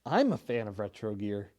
I'm a fan of retro gear.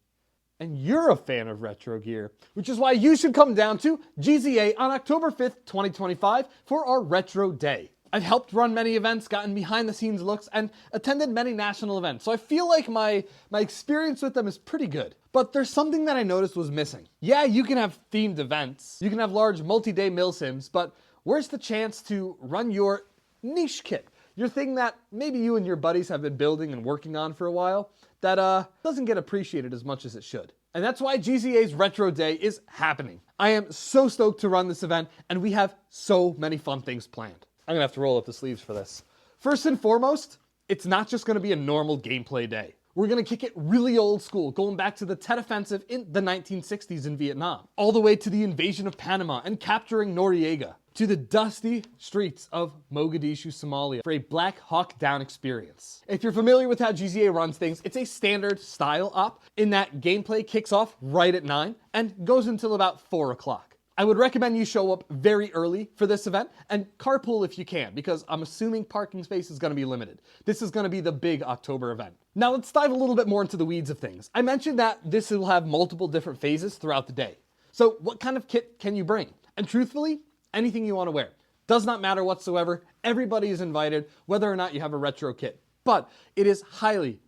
And you're a fan of retro gear, which is why you should come down to GZA on October 5th, 2025 for our Retro Day. I've helped run many events, gotten behind the scenes looks, and attended many national events, so I feel like my experience with them is pretty good. But there's something that I noticed was missing. Yeah, you can have themed events, you can have large multi-day milsims, but where's the chance to run your niche kit? Your thing that maybe you and your buddies have been building and working on for a while that doesn't get appreciated as much as it should. And that's why GZA's Retro Day is happening. I am so stoked to run this event, and we have so many fun things planned. I'm gonna have to roll up the sleeves for this. First and foremost, it's not just gonna be a normal gameplay day. We're gonna kick it really old school, going back to the Tet Offensive in the 1960s in Vietnam, all the way to the invasion of Panama and capturing Noriega, to the dusty streets of Mogadishu, Somalia for a Black Hawk Down experience. If you're familiar with how GZA runs things, it's a standard style op in that gameplay kicks off right at 9 and goes until about 4 o'clock. I would recommend you show up very early for this event and carpool if you can, because I'm assuming parking space is going to be limited. This is going to be the big October event. Now let's dive a little bit more into the weeds of things. I mentioned that this will have multiple different phases throughout the day. So what kind of kit can you bring? And truthfully, anything you want to wear. Does not matter whatsoever. Everybody is invited, whether or not you have a retro kit. But it is highly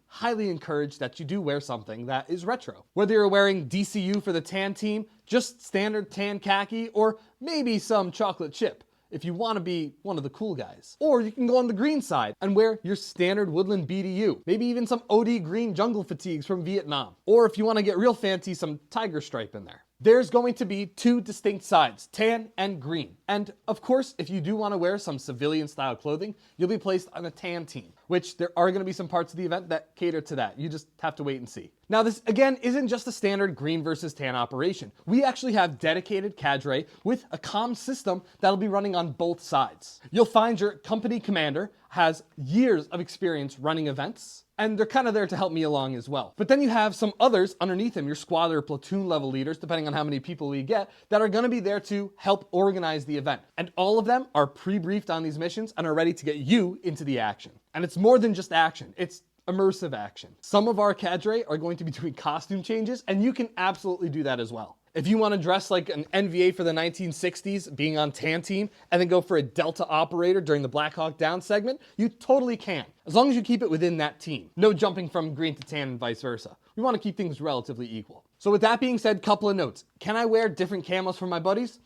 encouraged that you do wear something that is retro. Whether you're wearing DCU for the tan team, just standard tan khaki, or maybe some chocolate chip if you want to be one of the cool guys. Or you can go on the green side and wear your standard woodland BDU, maybe even some OD green jungle fatigues from Vietnam. Or if you want to get real fancy, some tiger stripe in there. There's going to be two distinct sides, tan and green. And of course, if you do want to wear some civilian style clothing, you'll be placed on a tan team, which there are going to be some parts of the event that cater to that. You just have to wait and see. Now this, again, isn't just a standard green versus tan operation. We actually have dedicated cadre with a comm system that'll be running on both sides. You'll find your company commander has years of experience running events, and they're kind of there to help me along as well. But then you have some others underneath him, your squad or platoon level leaders, depending on how many people we get, that are going to be there to help organize the event. And all of them are pre-briefed on these missions and are ready to get you into the action. And it's more than just action. It's immersive action. Some of our cadre are going to be doing costume changes, and you can absolutely do that as well. If you want to dress like an NVA for the 1960s, being on tan team, and then go for a Delta operator during the Black Hawk Down segment, you totally can, as long as you keep it within that team. No jumping from green to tan and vice versa. We want to keep things relatively equal. So with that being said, couple of notes. Can I wear different camos for my buddies?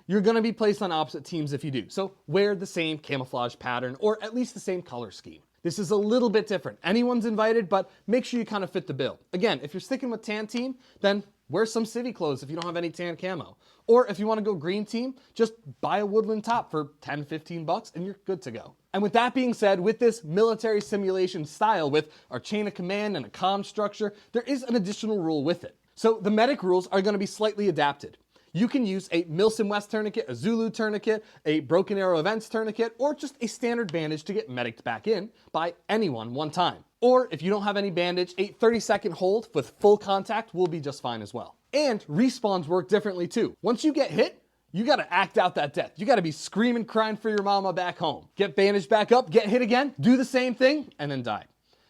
You're going to be placed on opposite teams if you do. So wear the same camouflage pattern, or at least the same color scheme. This is a little bit different. Anyone's invited, but make sure you kind of fit the bill. Again, if you're sticking with tan team, then wear some civvy clothes if you don't have any tan camo. Or if you want to go green team, just buy a woodland top for 10, 15 bucks and you're good to go. And with that being said, with this military simulation style with our chain of command and a comm structure, there is an additional rule with it. So the medic rules are going to be slightly adapted. You can use a Milsim West tourniquet, a Zulu tourniquet, a Broken Arrow Events tourniquet, or just a standard bandage to get medicked back in by anyone one time. Or if you don't have any bandage, a 30-second hold with full contact will be just fine as well. And respawns work differently too. Once you get hit, you gotta act out that death. You gotta be screaming, crying for your mama back home. Get bandaged back up, get hit again, do the same thing, and then die.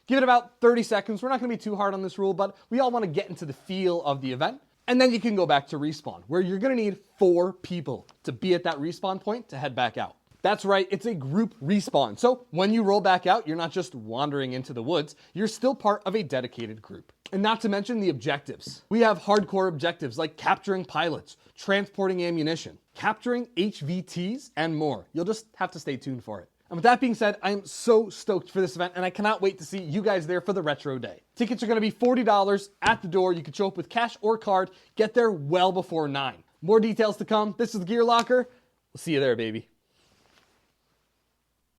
Give it about 30 seconds. We're not gonna be too hard on this rule, but we all wanna get into the feel of the event. And then you can go back to respawn, where you're gonna need 4 people to be at that respawn point to head back out. That's right, it's a group respawn. So when you roll back out, you're not just wandering into the woods, you're still part of a dedicated group. And not to mention the objectives. We have hardcore objectives like capturing pilots, transporting ammunition, capturing HVTs, and more. You'll just have to stay tuned for it. And with that being said, I am so stoked for this event, and I cannot wait to see you guys there for the Retro Day. Tickets are going to be $40 at the door. You can show up with cash or card. Get there well before 9. More details to come. This is The Gear Locker. We'll see you there, baby.